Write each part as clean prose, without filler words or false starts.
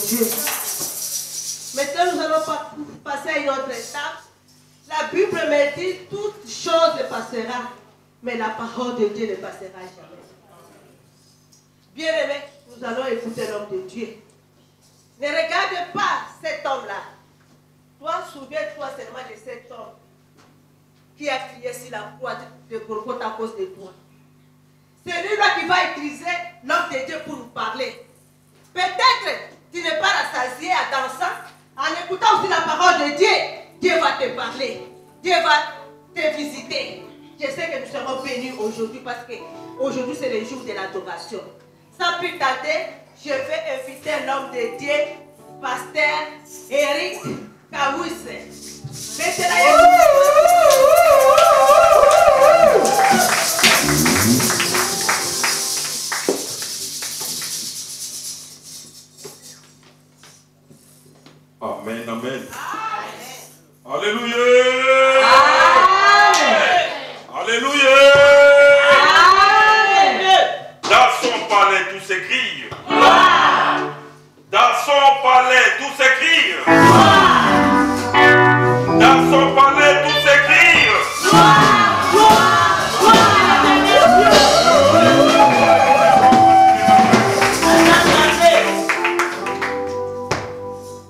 Dieu. Maintenant, nous allons passer à une autre étape. La Bible me dit, toute chose passera, mais la parole de Dieu ne passera jamais. Bien-aimés, nous allons écouter l'homme de Dieu. Ne regarde pas cet homme-là. Toi, souviens-toi seulement de cet homme qui a crié sur la croix de Golgotha à cause de toi. C'est lui-là qui va utiliser l'homme de Dieu pour nous parler. Peut-être tu n'es pas rassasié à danser. En écoutant aussi la parole de Dieu, Dieu va te parler. Dieu va te visiter. Je sais que nous serons bénis aujourd'hui parce qu'aujourd'hui c'est le jour de l'adoration. Sans plus tarder, je vais inviter l'homme de Dieu, pasteur Eric Kawisse. Amen, amen. Alléluia. Alléluia. Dans son palais, tout s'écrit. Dans son palais, tout s'écrit. Dans son palais, tout s'écrit.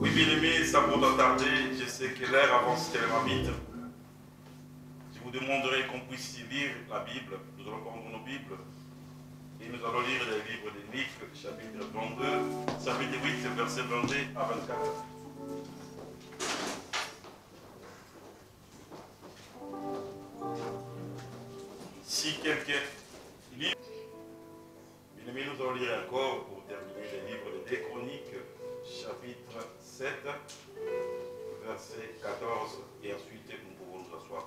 Oui, bien-aimés, ça pour tarder, je sais que l'heure avance tellement vite. Je vous demanderai qu'on puisse lire la Bible. Nous allons prendre nos Bibles et nous allons lire les livres de Luc, chapitre 22, chapitre 8, verset 22 à 24. Si quelqu'un lit, bien-aimés, nous allons lire encore pour terminer les livres des Chroniques, chapitre 7, verset 14, et ensuite nous pouvons nous asseoir.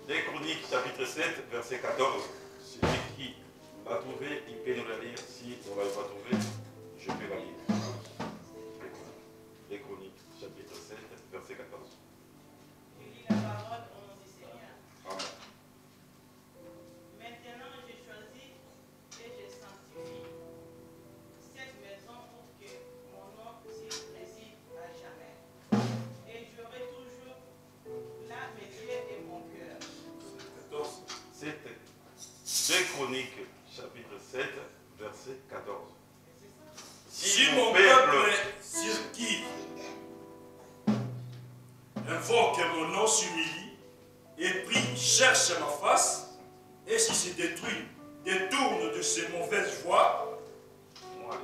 Des Chroniques, chapitre 7, verset 14. Celui qui l'a trouvé, il peut nous la lire. Si on ne l'avait pas trouvé, je peux la lire. Des Chroniques, chapitre 7, verset 14. Je lis la parole au nom du Seigneur. Amen. Maintenant, je choisis et je sanctifie cette maison pour que mon nom s'y réside à jamais. Et j'aurai toujours là mes yeux et mon cœur. 14, 7, des Chroniques, chapitre 7, verset 14. Si mon peuple sur qui invoque mon nom s'humilie et prie, cherche ma face, et si se détruit, détourne de ses mauvaises voies, Moi,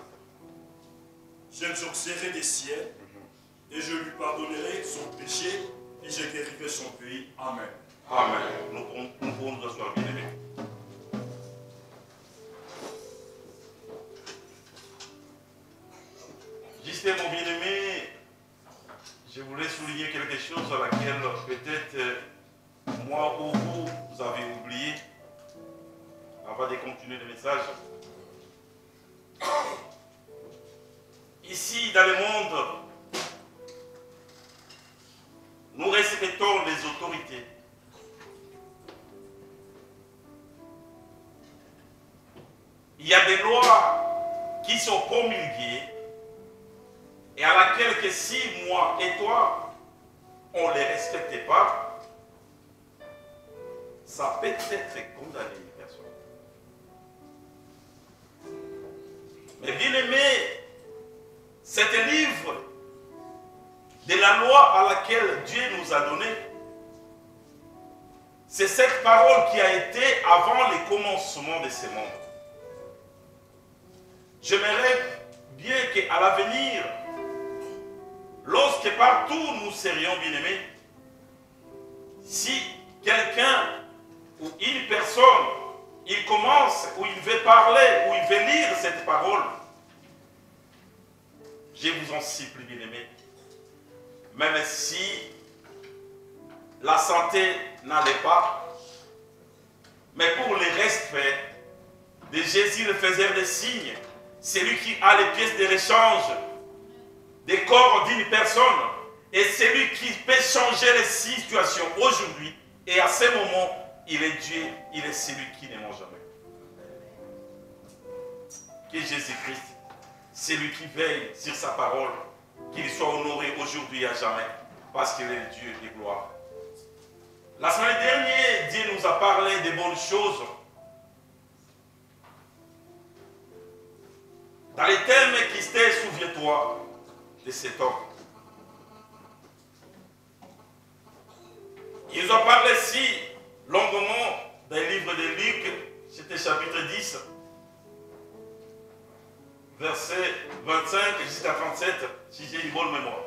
j'exaucerai des ciels et je lui pardonnerai son péché et je guérirai son pays. Amen. Amen. Nous pouvons nous asseoir, bien-aimés. Justement, bien-aimés, je voulais souligner quelque chose à laquelle peut-être moi ou vous avez oublié avant de continuer le message. Ici, dans le monde, nous respectons les autorités. Il y a des lois qui sont promulguées et à laquelle que si moi et toi, on ne les respecte pas, ça peut être condamné une personne. Mais bien aimé, c'est un livre de la loi à laquelle Dieu nous a donné. C'est cette parole qui a été avant le commencement de ce monde. J'aimerais bien qu'à l'avenir, lorsque partout nous serions bien-aimés, si quelqu'un ou une personne, il commence ou il veut parler ou il veut lire cette parole, je vous en supplie, bien-aimés, même si la santé n'allait pas, mais pour le respect, de Jésus, le faiseur des signes. C'est lui qui a les pièces de rechange des corps d'une personne. Et c'est lui qui peut changer les situations aujourd'hui. Et à ce moment, il est Dieu, il est celui qui ne ment jamais. Que Jésus-Christ, c'est lui qui veille sur sa parole, qu'il soit honoré aujourd'hui et à jamais, parce qu'il est Dieu de gloire. La semaine dernière, Dieu nous a parlé de bonnes choses. Dans les thèmes qui étaient, souviens-toi de cet homme. Il nous a parlé si longuement dans le livre de Luc, c'était chapitre 10, verset 25 jusqu'à 37, si j'ai une bonne mémoire.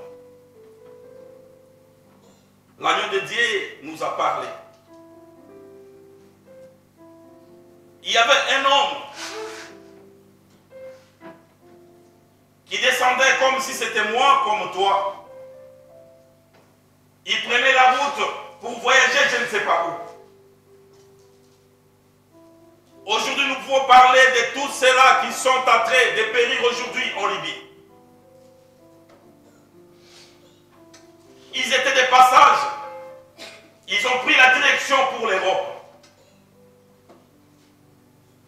L'agneau de Dieu nous a parlé. Il y avait un homme qui descendait comme si c'était moi, comme toi. Il prenait la route pour voyager, je ne sais pas où. Aujourd'hui, nous pouvons parler de tous ceux-là qui sont en train de périr aujourd'hui en Libye. Ils étaient des passages. Ils ont pris la direction pour l'Europe.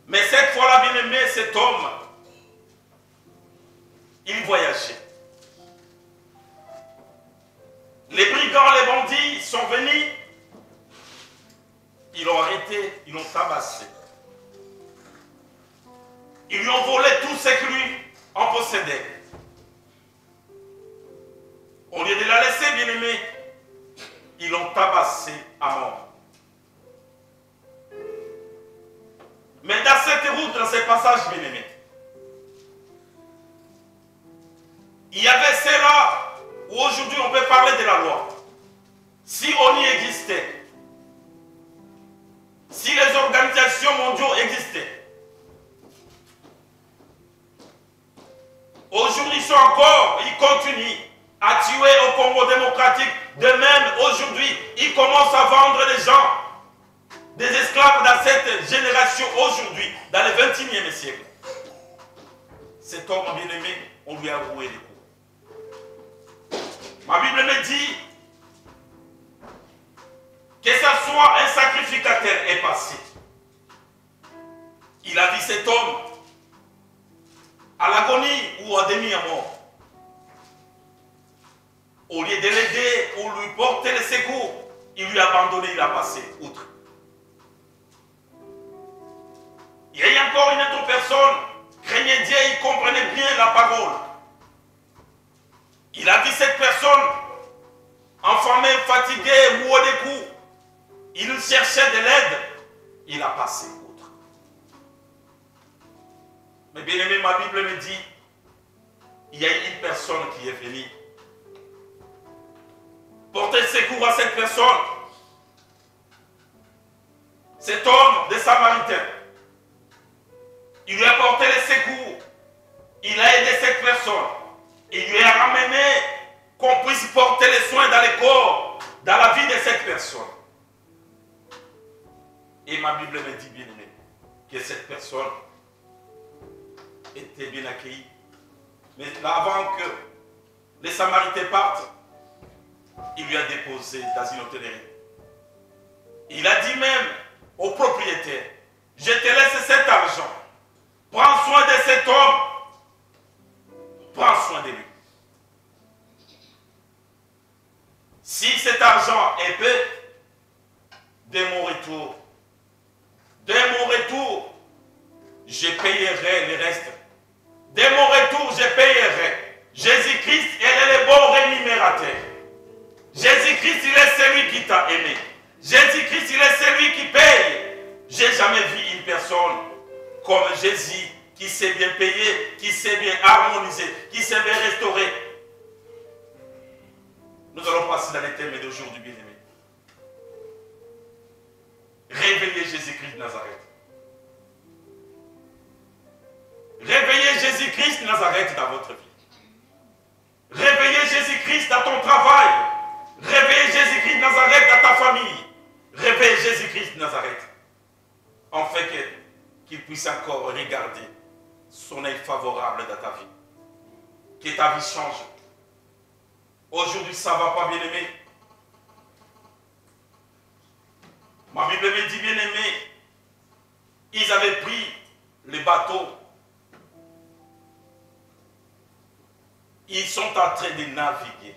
Mais cette fois-là, bien aimé, cet homme, il voyageait. Les brigands, les bandits sont venus. Ils l'ont arrêté, ils l'ont tabassé. Ils lui ont volé tout ce que lui en possédait. Au lieu de la laisser, bien aimé, ils l'ont tabassé à mort. Mais dans cette route, dans ces passages, bien aimé, il y avait cela où aujourd'hui on peut parler de la loi. Si on y existait, si les organisations mondiales existaient, aujourd'hui ils continuent à tuer au Congo démocratique. De même, aujourd'hui, ils commencent à vendre des gens, des esclaves dans cette génération aujourd'hui, dans le 21e siècle. Cet homme bien-aimé, on lui a roué les coups. Ma Bible me dit que ce soit un sacrificateur est passé. Il a vu cet homme à l'agonie ou à demi-mort. Au lieu de l'aider ou lui porter le secours, il lui a abandonné, il a passé outre. Il y a encore une autre personne, craignait Dieu, il comprenait bien la parole. Il a vu cette personne enflammée, fatiguée, mouée des coups. Il cherchait de l'aide, il a passé outre. Mais bien aimé, ma Bible me dit, il y a une personne qui est venue porter secours à cette personne. Cet homme des Samaritains, il lui a porté le secours. Il a aidé cette personne. Il lui a ramené qu'on puisse porter les soins dans le corps, dans la vie de cette personne. Et ma Bible me dit, bien aimé, que cette personne était bien accueillie. Mais là, avant que les Samaritains partent, il lui a déposé dans une hôtellerie. Il a dit même au propriétaire, je te laisse cet argent. Prends soin de cet homme. Prends soin de lui. Si cet argent est peu, de mon retour, je payerai le reste. De mon retour, je payerai. Jésus-Christ, il est le bon rémunérateur. Jésus-Christ, il est celui qui t'a aimé. Jésus-Christ, il est celui qui paye. Je n'ai jamais vu une personne comme Jésus qui sait bien payer, qui sait bien harmoniser, qui sait bien restaurer. Nous allons passer dans les thèmes d'aujourd'hui, bien-aimés. Réveillez Jésus-Christ de Nazareth. Réveillez Jésus-Christ de Nazareth dans votre vie. Réveillez Jésus-Christ dans ton travail. Réveillez Jésus-Christ de Nazareth dans ta famille. Réveillez Jésus-Christ de Nazareth. En fait qu'il puisse puisse encore regarder son œil favorable dans ta vie. Que ta vie change. Aujourd'hui, ça ne va pas, bien-aimé. Ma Bible me dit, bien-aimé, ils avaient pris les bateaux. Ils sont en train de naviguer.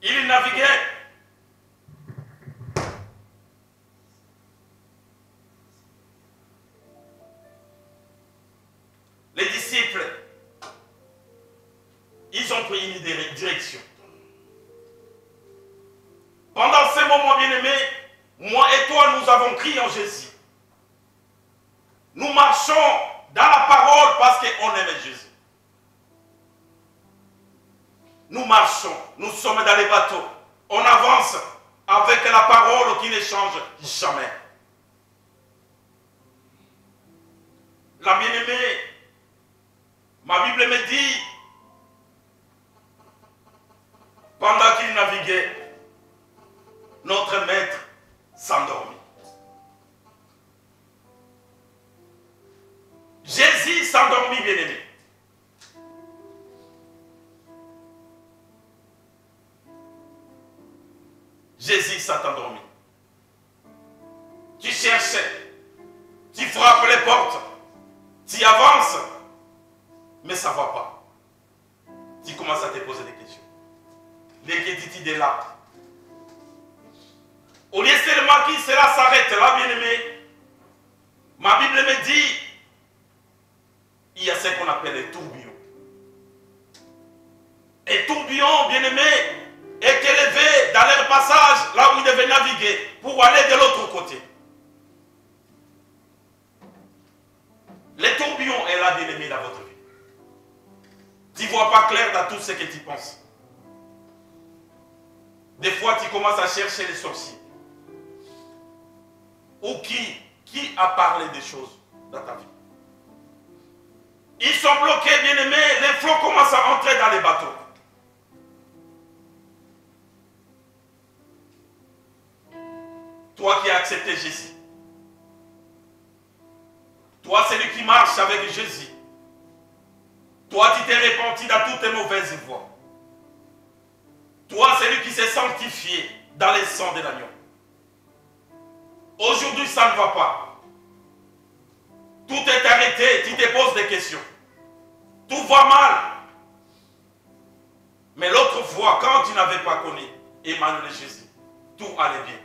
Ils naviguaient. Les disciples, ils ont pris une direction. Pendant ces moments, bien-aimés, moi et toi, nous avons crié en Jésus. Nous marchons dans la parole parce qu'on aime Jésus. Nous marchons, nous sommes dans les bateaux. On avance avec la parole qui ne change jamais. La bien-aimée, ma Bible me dit, pendant qu'il naviguait, notre maître s'endormit. Jésus s'endormit, bien-aimé. Jésus s'est endormi. Tu cherches, tu frappes les portes, tu avances, mais ça ne va pas. Tu commences à te poser des questions. L'inquiétude est là. Au lieu seulement que cela s'arrête là, bien-aimé, ma Bible me dit, il y a ce qu'on appelle les tourbillons. Et tourbillons, bien-aimé, est élevé dans leur passage, là où ils devaient naviguer, pour aller de l'autre côté. Les tourbillons est là, bien-aimé, dans votre vie. Tu ne vois pas clair dans tout ce que tu penses. Des fois, tu commences à chercher les sorciers. Ou qui a parlé des choses dans ta vie. Ils sont bloqués, bien-aimés, les flots commencent à entrer dans les bateaux. Toi qui as accepté Jésus. Toi, celui qui marche avec Jésus. Toi, tu t'es repenti dans toutes tes mauvaises voies. Toi, celui qui s'est sanctifié dans le sang de l'agneau. Aujourd'hui, ça ne va pas. Tout est arrêté, tu te poses des questions. Tout va mal. Mais l'autre fois, quand tu n'avais pas connu Emmanuel Jésus, tout allait bien.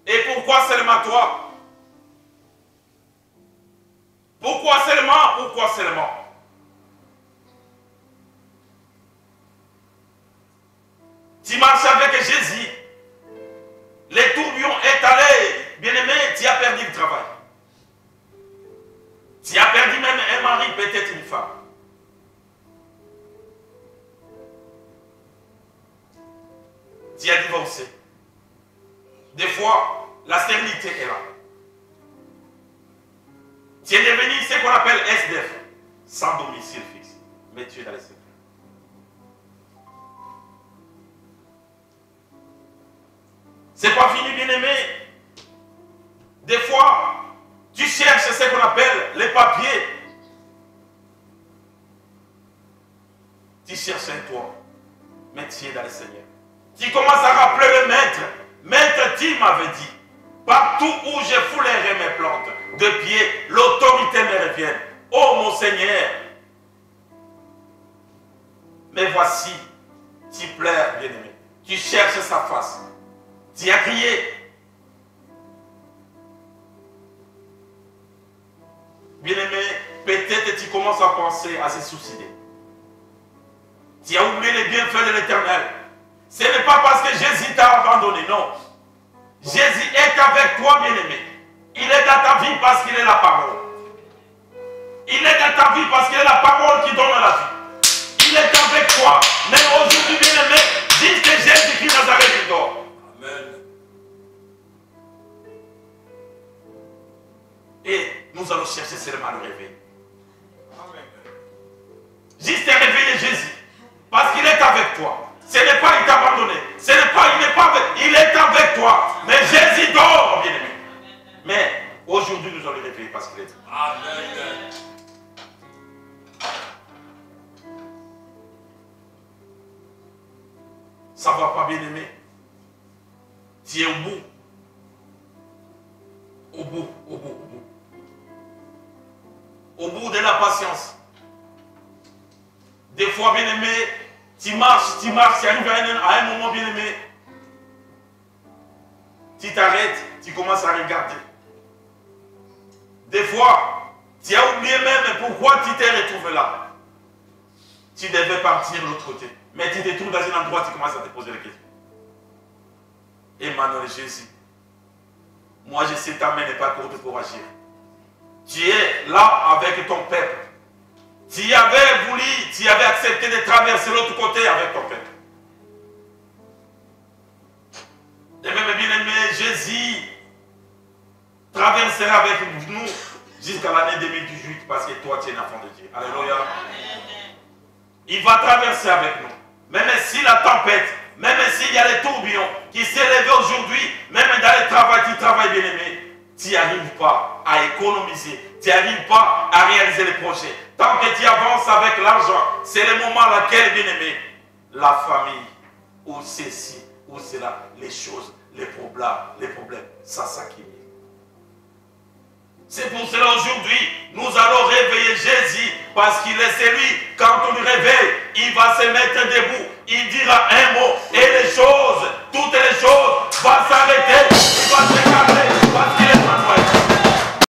Et pourquoi seulement toi? Pourquoi seulement? Pourquoi seulement? Tu marches avec Jésus. Les tourbillons est allé. Bien-aimé, tu as perdu le travail. Tu as perdu même un mari, peut-être une femme. Tu as divorcé. Des fois, la stérilité est là. Tu es devenu ce qu'on appelle SDF, sans domicile fixe. Mais tu es dans les secrets. C'est pas fini, bien-aimé. Des fois, tu cherches ce qu'on appelle les papiers. Tu cherches un toit, mais tu es dans le Seigneur. Tu commences à rappeler le maître. Maître, tu m'avais dit, partout où je foulerai mes plantes de pied, l'autorité me revient. Oh mon Seigneur. Mais voici, tu pleures, bien-aimé. Tu cherches sa face. Tu as crié. Bien-aimé, peut-être tu commences à penser à se suicider. Tu as oublié les bienfaits de l'Éternel. Ce n'est pas parce que Jésus t'a abandonné, non. Jésus est avec toi, bien-aimé. Il est dans ta vie parce qu'il est la parole. Il est dans ta vie parce qu'il est la parole qui donne la vie. Il est avec toi. Mais aujourd'hui, bien-aimé, dis que Jésus-Christ Nazareth il dort. Amen. Et nous allons chercher seulement à le réveiller. Juste réveiller Jésus. Parce qu'il est avec toi. Ce n'est pas il t'a abandonné. Ce n'est pas il n'est pas avec Ça ne va pas, bien aimé. Tu es au bout. Au bout, au bout, au bout. Au bout de la patience. Des fois, bien aimé, tu marches, tu arrives à un moment, bien aimé. Tu t'arrêtes, tu commences à regarder. Des fois, tu as oublié même pourquoi tu t'es retrouvé là. Tu devais partir de l'autre côté. Mais tu te trouves dans un endroit, tu commences à te poser des questions. Emmanuel Jésus, moi je sais ta main n'est pas courte pour agir. Tu es là avec ton peuple. Tu avais voulu, tu avais accepté de traverser l'autre côté avec ton peuple. De même, bien aimé, Jésus traversera avec nous jusqu'à l'année 2018 parce que toi tu es un enfant de Dieu. Alléluia. Il va traverser avec nous. Même si la tempête, même s'il y a les tourbillons qui s'est levé aujourd'hui, même dans le travail, tu travailles bien aimé, tu n'arrives pas à économiser, tu n'arrives pas à réaliser les projets. Tant que tu avances avec l'argent, c'est le moment à laquelle, bien aimé, la famille, ou ceci, ou cela, les choses, les problèmes, ça s'accumule. C'est pour cela aujourd'hui, nous allons réveiller Jésus parce qu'il est celui, quand on le réveille, il va se mettre debout, il dira un mot et les choses, toutes les choses vont s'arrêter